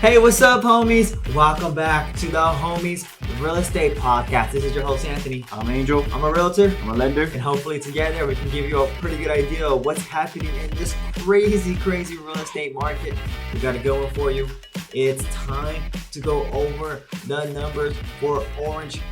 Hey, what's up, homies? Welcome back to the Homeys Real Estate Podcast. This is your host, Anthony. I'm Angel. I'm a realtor. I'm a lender. And hopefully together we can give you a pretty good idea of what's happening in this crazy real estate market. We got a good one for you. It's time to go over the numbers for Orange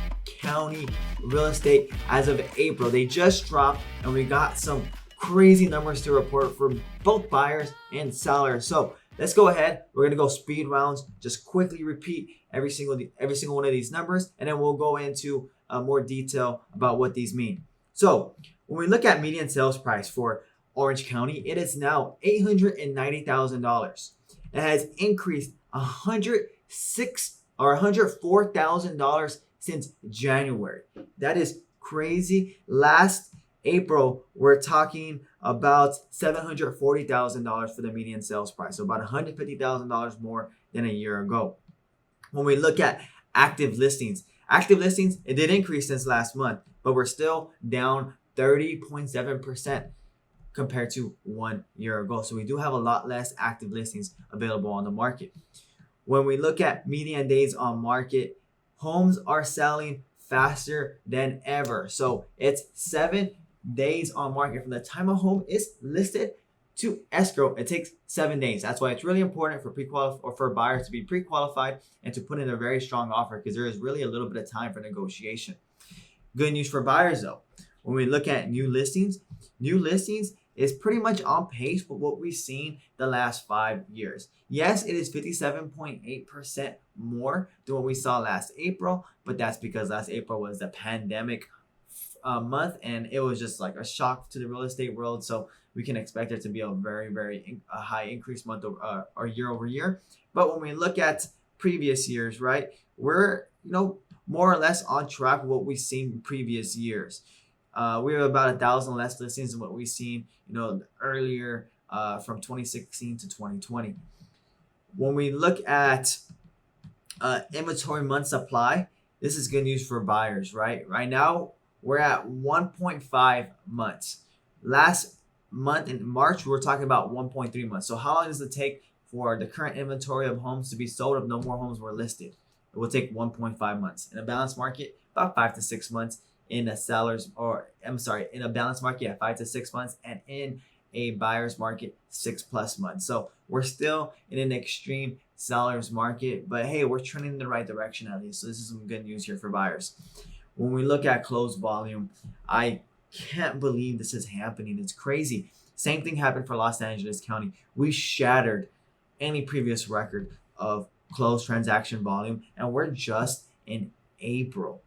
County real estate as of April. They just dropped and we got some crazy numbers to report for both buyers and sellers. So let's go ahead. We're gonna go speed rounds. Just quickly repeat every single one of these numbers, and then we'll go into more detail about what these mean. So when we look at median sales price for Orange County, it is now $890,000. It has increased $104,000 since January. That is crazy. Last April, we're talking about $740,000 for the median sales price, so about $150,000 more than a year ago. When we look at active listings, it did increase since last month, but we're still down 30.7% compared to 1 year ago. So we do have a lot less active listings available on the market. When we look at median days on market, homes are selling faster than ever. So it's 7 days on market from the time a home is listed to escrow. It takes 7 days. That's why it's really important for buyers to be pre-qualified and to put in a very strong offer, because there is really a little bit of time for negotiation. Good news for buyers though. When we look at new listings is pretty much on pace with what we've seen the last 5 years. Yes, it is 57.8% more than what we saw last April, but that's because last April was the pandemic month and it was just like a shock to the real estate world. So we can expect it to be a very high increase month or year over year. But when we look at previous years, right, we're more or less on track with what we've seen in previous years. We have about 1,000 less listings than what we've seen, earlier from 2016 to 2020. When we look at inventory month supply, this is good news for buyers, right? Right now, we're at 1.5 months. Last month in March, we were talking about 1.3 months. So how long does it take for the current inventory of homes to be sold if no more homes were listed? It will take 1.5 months. In a balanced market, about 5 to 6 months. In a balanced market, 5 to 6 months, and in a buyer's market, 6+ months. So we're still in an extreme seller's market, but hey, we're trending in the right direction at least. So this is some good news here for buyers. When we look at closed volume, I can't believe this is happening. It's crazy. Same thing happened for Los Angeles County. We shattered any previous record of closed transaction volume, and we're just in April,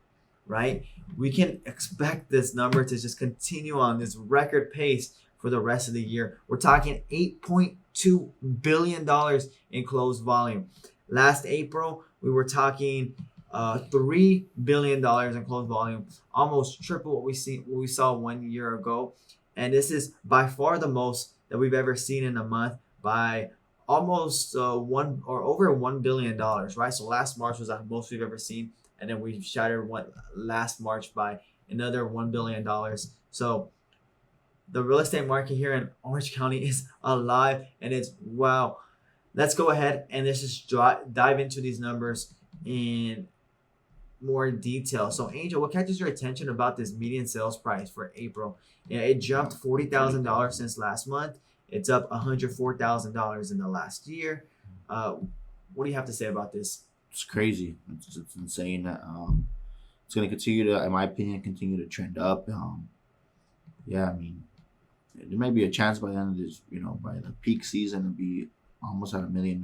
right? We can expect this number to just continue on this record pace for the rest of the year. We're talking $8.2 billion in closed volume. Last April, we were talking $3 billion in closed volume, almost triple what we saw 1 year ago. And this is by far the most that we've ever seen in a month, by almost over $1 billion, right? So last March was the most we've ever seen. And then we shattered last March by another $1 billion. So the real estate market here in Orange County is alive, and it's wow. Let's go ahead and let's just dive into these numbers in more detail. So Angel, what catches your attention about this median sales price for April? It jumped $40,000 since last month. It's up $104,000 in the last year. What do you have to say about this? It's crazy. It's insane. It's going to continue to, in my opinion, continue to trend up. Yeah, I mean, there may be a chance by the end of this, by the peak season to be almost at $1 million,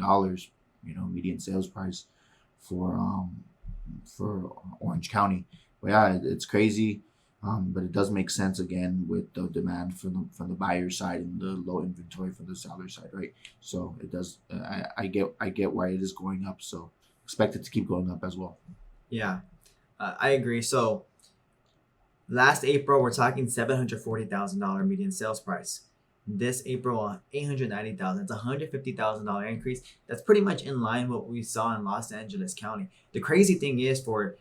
median sales price for Orange County. But yeah, it's crazy. But it does make sense again with the demand from the buyer side and the low inventory from the seller side, right? So it does. I get why it is going up. So expect it to keep going up as well. Yeah, I agree. So last April, we're talking $740,000 median sales price. This April, $890,000. It's a $150,000 increase. That's pretty much in line with what we saw in Los Angeles County. The crazy thing is, for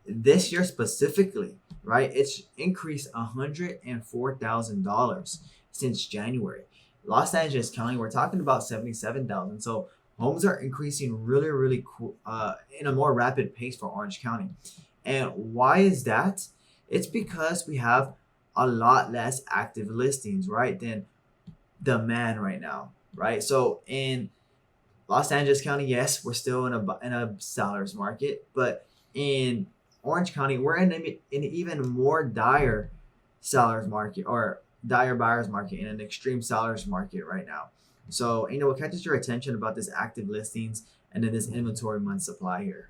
this year specifically, right, it's increased $104,000 since January. Los Angeles County, we're talking about $77,000. So homes are increasing really cool, in a more rapid pace for Orange County. And why is that? It's because we have a lot less active listings, right, than demand right now, right? So in Los Angeles County, yes, we're still in a seller's market, but in Orange County, we're in an even more dire seller's market, or dire buyer's market, in an extreme seller's market right now. So, what catches your attention about this active listings and then this inventory month supply here?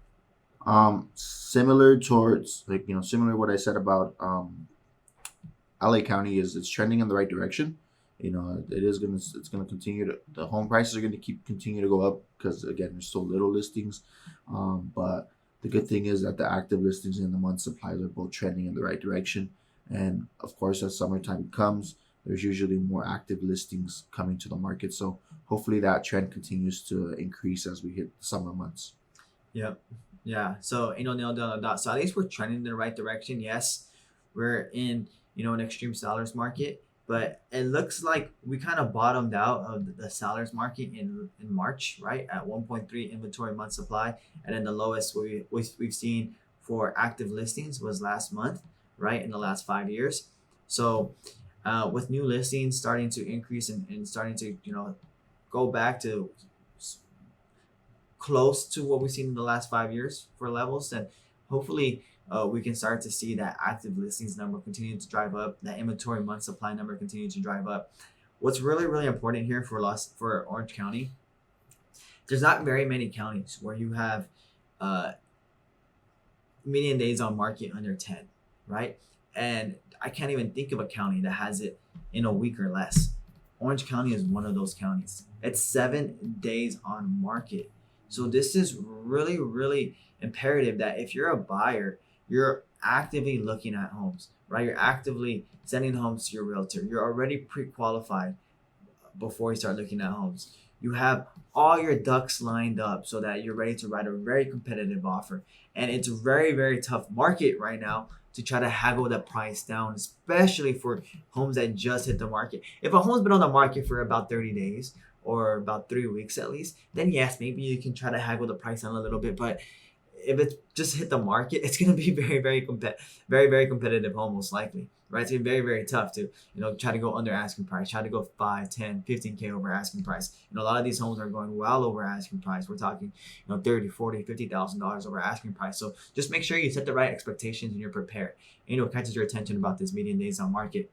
Similar towards, like, similar to what I said about LA County, is it's trending in the right direction. It's gonna continue to, the home prices are gonna continue to go up because, again, there's so little listings. But the good thing is that the active listings and the month supplies are both trending in the right direction. And of course, as summertime comes, there's usually more active listings coming to the market. So hopefully that trend continues to increase as we hit the summer months. Yep. Yeah. So, nailed down the dot. So at least we're trending in the right direction. Yes, we're in, an extreme sellers market, but it looks like we kind of bottomed out of the sellers market in March, right? At 1.3 inventory month supply. And then the lowest we've seen for active listings was last month, right? In the last 5 years. So with new listings starting to increase and starting to, go back to close to what we've seen in the last 5 years for levels, and hopefully we can start to see that active listings number continue to drive up, that inventory month supply number continue to drive up. What's really important here for Orange County, there's not very many counties where you have median days on market under 10, right? And I can't even think of a county that has it in a week or less. Orange County is one of those counties. It's 7 days on market. So this is really imperative that if you're a buyer, you're actively looking at homes, right? You're actively sending homes to your realtor. You're already pre-qualified before you start looking at homes. You have all your ducks lined up so that you're ready to write a very competitive offer. And it's a very tough market right now to try to haggle the price down, especially for homes that just hit the market. If a home's been on the market for about 30 days or about 3 weeks at least, then yes, maybe you can try to haggle the price down a little bit. But if it's just hit the market, it's going to be very competitive home, most likely, right? It's going to be very tough to, try to go under asking price, try to go 5, 10, 15K over asking price. A lot of these homes are going well over asking price. We're talking, 30, 40, $50,000 over asking price. So just make sure you set the right expectations and you're prepared. What catches your attention about this median days on market?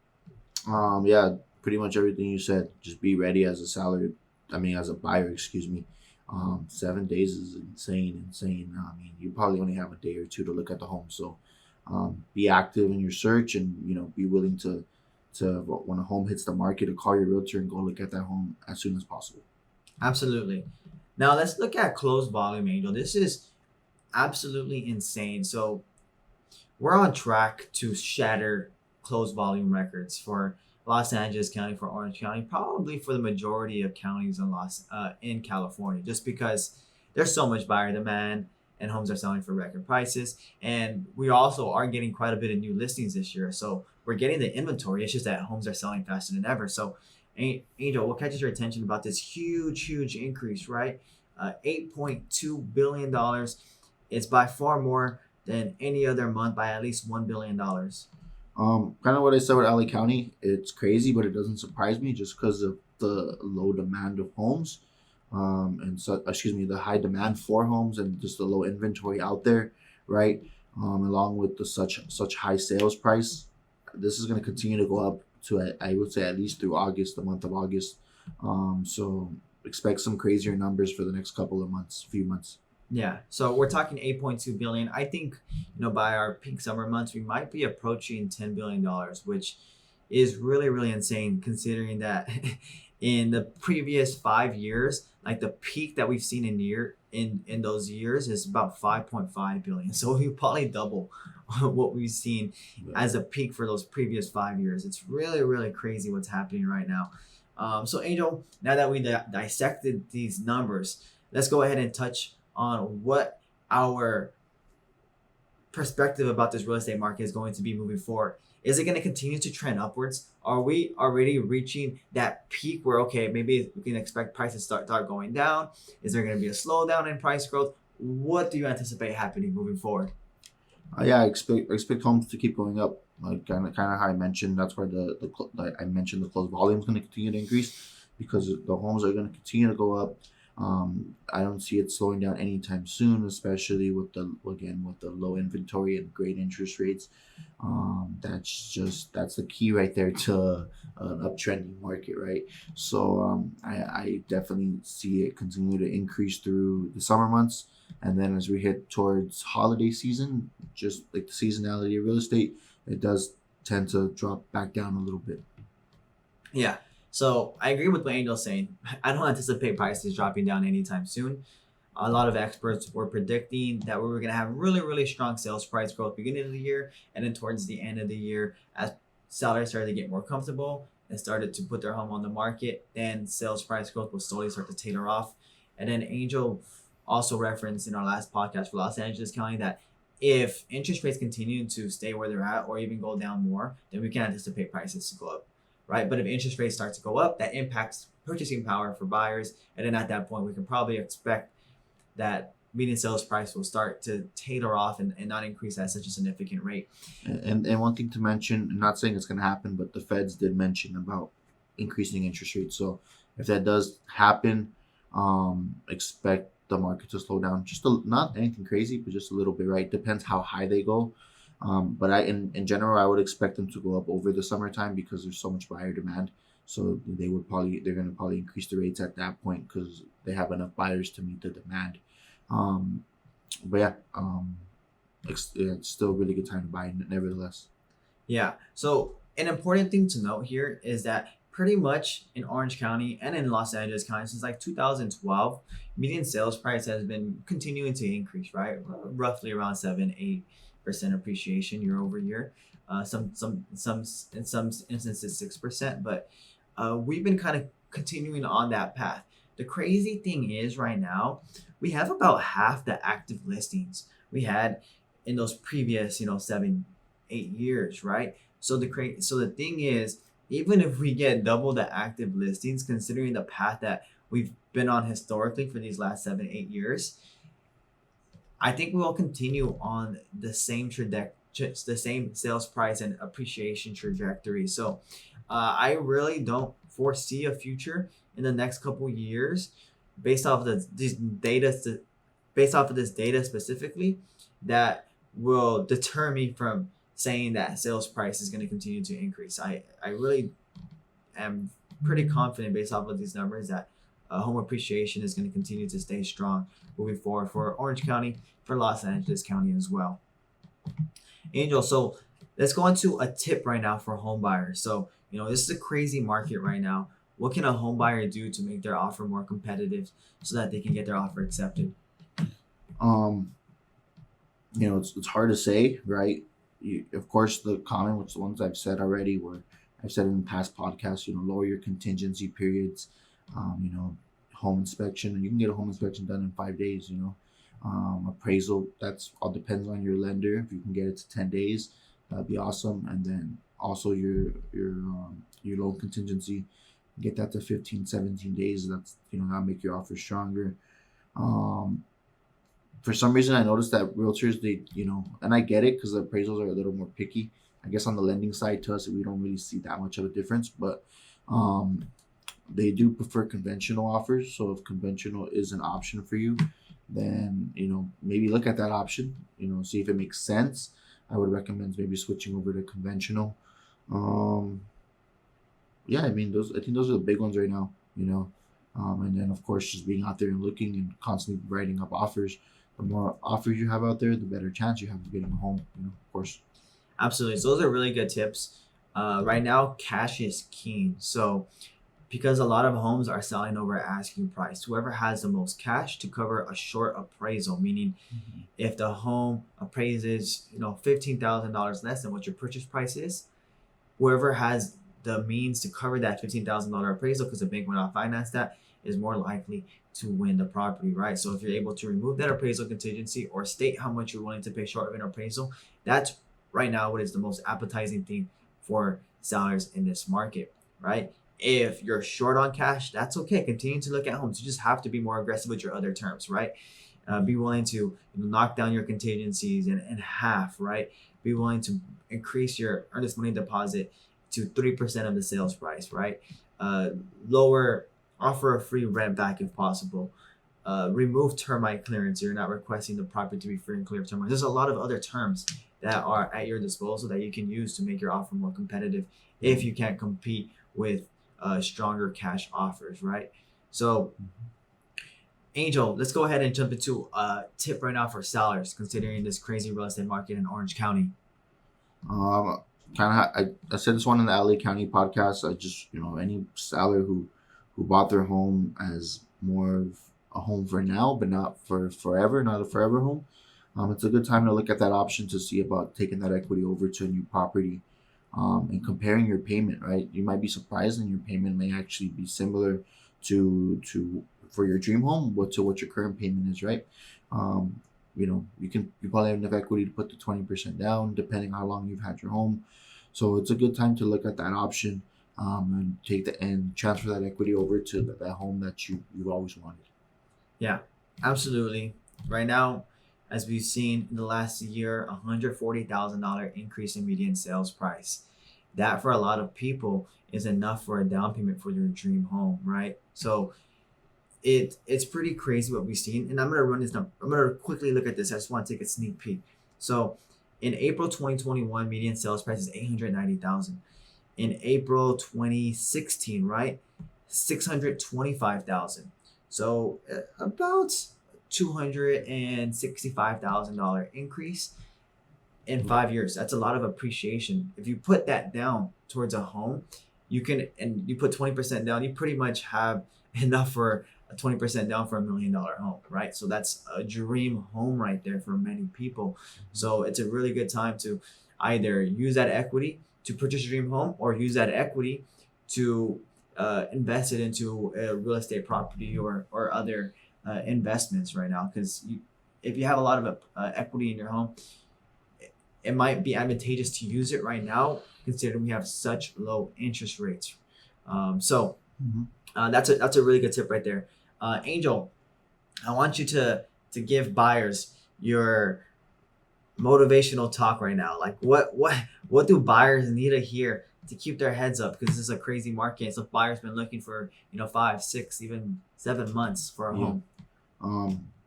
Yeah, pretty much everything you said. Just be ready as a buyer, excuse me. 7 days is insane. I mean, you probably only have a day or two to look at the home. So be active in your search, and be willing to when a home hits the market, to call your realtor and go look at that home as soon as possible. Absolutely. Now let's look at closed volume, Angel. This is absolutely insane. So we're on track to shatter closed volume records for Los Angeles County, for Orange County, probably for the majority of counties in California, just because there's so much buyer demand and homes are selling for record prices. And we also are getting quite a bit of new listings this year. So we're getting the inventory. It's just that homes are selling faster than ever. So Angel, what catches your attention about this huge increase, right? $8.2 billion. It's by far more than any other month by at least $1 billion. Kind of what I said with LA County. It's crazy, but it doesn't surprise me just because of the low demand of homes, the high demand for homes and just the low inventory out there, right? Along with the such high sales price, this is going to continue to go up to, I would say, at least through August, the month of August. So expect some crazier numbers for the next few months. Yeah, so we're talking 8.2 billion. I think, by our peak summer months, we might be approaching $10 billion, which is really insane, considering that in the previous 5 years, like the peak that we've seen in those years is about 5.5 billion. So we probably double what we've seen as a peak for those previous 5 years. It's really crazy what's happening right now. So Angel, now that we dissected these numbers, let's go ahead and touch on what our perspective about this real estate market is going to be moving forward. Is it going to continue to trend upwards? Are we already reaching that peak where, okay, maybe we can expect prices start going down? Is there going to be a slowdown in price growth? What do you anticipate happening moving forward? Yeah, I expect homes to keep going up. Like kind of how I mentioned, that's where like I mentioned the closed volume is going to continue to increase because the homes are going to continue to go up. I don't see it slowing down anytime soon, especially with the low inventory and great interest rates. That's the key right there to an uptrending market, right? So I definitely see it continue to increase through the summer months, and then as we hit towards holiday season, just like the seasonality of real estate, it does tend to drop back down a little bit. Yeah. So I agree with what Angel's saying. I don't anticipate prices dropping down anytime soon. A lot of experts were predicting that we were going to have really, really strong sales price growth beginning of the year, and then towards the end of the year, as sellers started to get more comfortable and started to put their home on the market, then sales price growth will slowly start to taper off. And then Angel also referenced in our last podcast for Los Angeles County that if interest rates continue to stay where they're at or even go down more, then we can anticipate prices to go up, right? But if interest rates start to go up, that impacts purchasing power for buyers. And then at that point, we can probably expect that median sales price will start to taper off and not increase at such a significant rate. And one thing to mention, I'm not saying it's going to happen, but the Feds did mention about increasing interest rates. So if that does happen, expect the market to slow down. Not anything crazy, but just a little bit, right? Depends how high they go. But in general, I would expect them to go up over the summertime because there's so much buyer demand. So they're going to probably increase the rates at that point because they have enough buyers to meet the demand. But yeah, it's still a really good time to buy, nevertheless. Yeah. So an important thing to note here is that pretty much in Orange County and in Los Angeles County since like 2012, median sales price has been continuing to increase, right? Roughly around 7-8% appreciation year over year. Some in some instances 6%, but we've been kind of continuing on that path. The crazy thing is right now we have about half the active listings we had in those previous 7-8 years, right? So the thing is, even if we get double the active listings, considering the path that we've been on historically for these last 7-8 years, I think we will continue on the same the same sales price and appreciation trajectory. So I really don't foresee a future in the next couple years based off of this data specifically that will deter me from saying that sales price is going to continue to increase. I really am pretty confident based off of these numbers that home appreciation is going to continue to stay strong moving forward for Orange County, for Los Angeles County as well. Angel, so let's go into a tip right now for home buyers. So, this is a crazy market right now. What can a home buyer do to make their offer more competitive so that they can get their offer accepted? It's hard to say, right? Of course, the common, which the ones I've said already, where I've said in past podcasts, lower your contingency periods, home inspection, and you can get a home inspection done in 5 days, appraisal, that's all depends on your lender. If you can get it to 10 days, that'd be awesome. And then also your loan contingency, get that to 15-17 days. That's, that'll make your offer stronger. For some reason, I noticed that realtors, they, and I get it because the appraisals are a little more picky. I guess on the lending side to us, we don't really see that much of a difference, but they do prefer conventional offers. So if conventional is an option for you, then, maybe look at that option, see if it makes sense. I would recommend maybe switching over to conventional. Yeah, I think those are the big ones right now, and then of course, just being out there and looking and constantly writing up offers. The more offers you have out there, the better chance you have of getting a home, of course. Absolutely. So those are really good tips. Right now, cash is king. So because a lot of homes are selling over asking price, whoever has the most cash to cover a short appraisal, meaning if the home appraises, $15,000 less than what your purchase price is, whoever has the means to cover that $15,000 appraisal because the bank will not finance that is more likely to win the property, right? So if you're able to remove that appraisal contingency or state how much you're willing to pay short of an appraisal, that's right now what is the most appetizing thing for sellers in this market, right? If you're short on cash, that's okay. Continue to look at homes. You just have to be more aggressive with your other terms, right? Be willing to knock down your contingencies in half, right? Be willing to increase your earnest money deposit to 3% of the sales price, right? Uh, lower, offer a free rent back if possible. Remove termite clearance. You're not requesting the property to be free and clear of termites. There's a lot of other terms that are at your disposal that you can use to make your offer more competitive if you can't compete with stronger cash offers, right? So, Angel, let's go ahead and jump into a tip right now for sellers considering this crazy real estate market in Orange County. Um, I said this one in the LA County podcast. I just, any seller who bought their home as more of a home for now, but not for forever, not a forever home. It's a good time to look at that option to see about taking that equity over to a new property, and comparing your payment. Right, you might be surprised, and your payment may actually be similar to for your dream home, to what your current payment is. Right. You probably have enough equity to put the 20% down, depending how long you've had your home. So it's a good time to look at that option, and transfer that equity over to that home that you've always wanted. Yeah, absolutely. Right now, as we've seen in the last year, $140,000 increase in median sales price. That for a lot of people is enough for a down payment for their dream home, right? So it's pretty crazy what we've seen. And I'm gonna run this number. I'm gonna quickly look at this. I just want to take a sneak peek. So in April 2021, median sales price is 890,000. In April 2016, right, 625,000. So about $265,000 increase in 5 years. That's a lot of appreciation. If you put that down towards a home, and you put 20% down, you pretty much have enough for a 20% down for $1 million home, right? So that's a dream home right there for many people. So it's a really good time to either use that equity to purchase a dream home or use that equity to invest it into a real estate property or other investments right now. Because if you have a lot of equity in your home, it might be advantageous to use it right now, considering we have such low interest rates. So that's a really good tip right there. Angel, I want you to give buyers your motivational talk right now. Like what do buyers need to hear to keep their heads up? Because this is a crazy market. So buyers been looking for 5, 6, even 7 months for a home.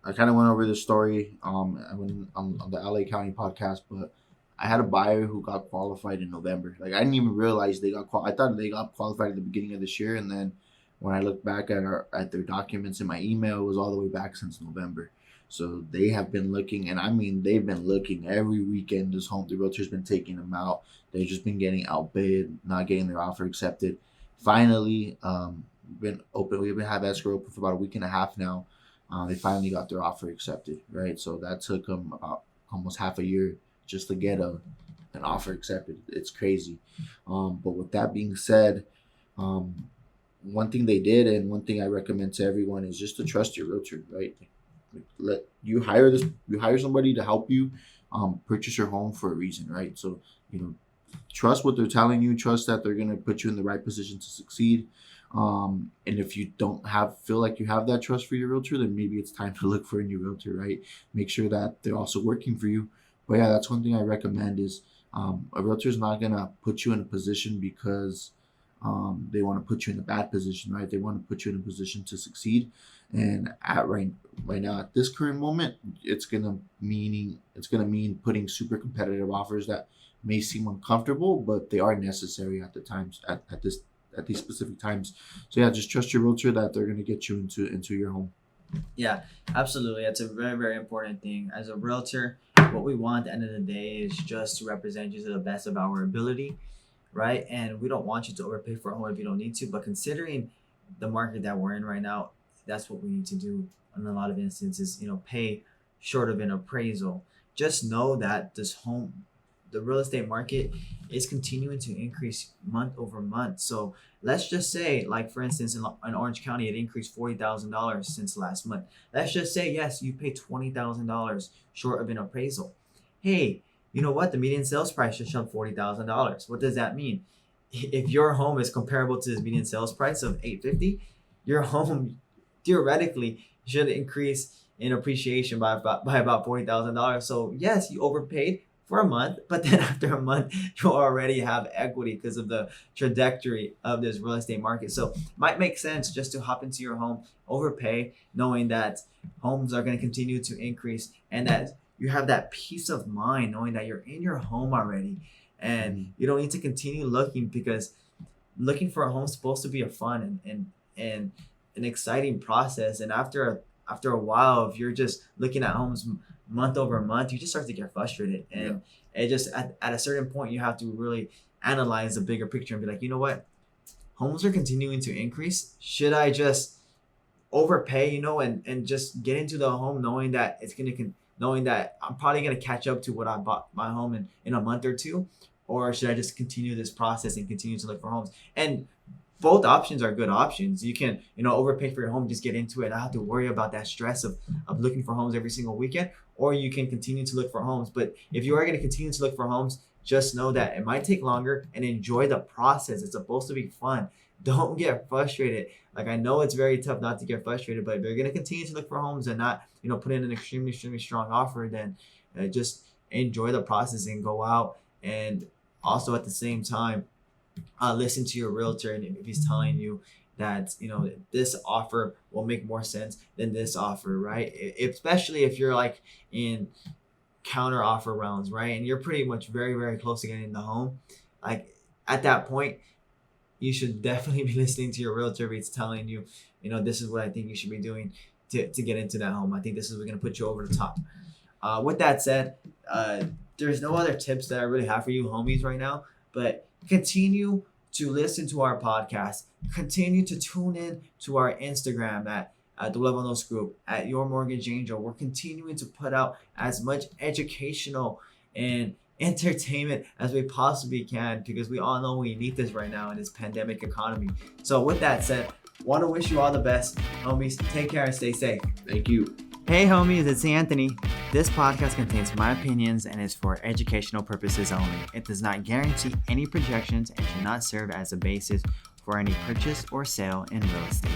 I kind of went over this story I went on the LA County podcast, but I had a buyer who got qualified in November. Like I didn't even realize they got I thought they got qualified at the beginning of this year, and then when I looked back at their documents in my email, it was all the way back since November. So they have been looking, and I mean they've been looking every weekend. The realtor's been taking them out. They've just been getting outbid, not getting their offer accepted. Finally, been open. We've been have escrow open for about a week and a half now. They finally got their offer accepted, right? So that took them about almost half a year just to get an offer accepted. It's crazy. But with that being said, one thing they did, and one thing I recommend to everyone, is just to trust your realtor, right? Let you hire somebody to help you purchase your home for a reason, right? So trust what they're telling you. Trust that they're gonna put you in the right position to succeed. And if you don't feel like you have that trust for your realtor, then maybe it's time to look for a new realtor, right? Make sure that they're also working for you. But yeah, that's one thing I recommend is a realtor is not gonna put you in a position because they want to put you in a bad position, right? They want to put you in a position to succeed. And right now at this current moment, it's gonna mean putting super competitive offers that may seem uncomfortable, but they are necessary at these specific times. So yeah, just trust your realtor that they're gonna get you into your home. Yeah, absolutely. That's a very, very important thing. As a realtor, what we want at the end of the day is just to represent you to the best of our ability, right? And we don't want you to overpay for a home if you don't need to. But considering the market that we're in right now, that's what we need to do in a lot of instances, pay short of an appraisal. Just know that the real estate market is continuing to increase month over month. So let's just say, like for instance, in Orange County, it increased $40,000 since last month. Let's just say, yes, you pay $20,000 short of an appraisal. Hey, you know what? The median sales price just jumped $40,000. What does that mean? If your home is comparable to this median sales price of 850, your home theoretically should increase in appreciation by about $40,000. So yes, you overpaid for a month, but then after a month, you already have equity because of the trajectory of this real estate market. So might make sense just to hop into your home, overpay, knowing that homes are going to continue to increase and that you have that peace of mind knowing that you're in your home already and you don't need to continue looking, because looking for a home is supposed to be a fun and an exciting process. And after a while, if you're just looking at homes month over month, you just start to get frustrated. And it just at a certain point, you have to really analyze the bigger picture and be like, you know what, homes are continuing to increase. Should I just overpay, and just get into the home knowing that knowing that I'm probably gonna catch up to what I bought my home in a month or two, or should I just continue this process and continue to look for homes? And both options are good options. You can, overpay for your home, just get into it, not have to worry about that stress of looking for homes every single weekend, or you can continue to look for homes. But if you are going to continue to look for homes, just know that it might take longer and enjoy the process. It's supposed to be fun. Don't get frustrated. Like, I know it's very tough not to get frustrated, but if you're going to continue to look for homes and not, put in an extremely, extremely strong offer, then just enjoy the process and go out. And also at the same time, listen to your realtor, and if he's telling you that this offer will make more sense than this offer, right? Especially if you're like in counter offer rounds, right, and you're pretty much very, very close to getting the home, like at that point you should definitely be listening to your realtor if he's telling you, this is what I think you should be doing to get into that home. I think this is what's going to put you over the top. With that said, there's no other tips that I really have for you homies right now, but continue to listen to our podcast. Continue to tune in to our Instagram at the Level Notes Group, at Your Mortgage Angel. We're continuing to put out as much educational and entertainment as we possibly can, because we all know we need this right now in this pandemic economy. So with that said, want to wish you all the best, homies. Take care and stay safe. Thank you. Hey homies, it's Anthony. This podcast contains my opinions and is for educational purposes only. It does not guarantee any projections and should not serve as a basis for any purchase or sale in real estate.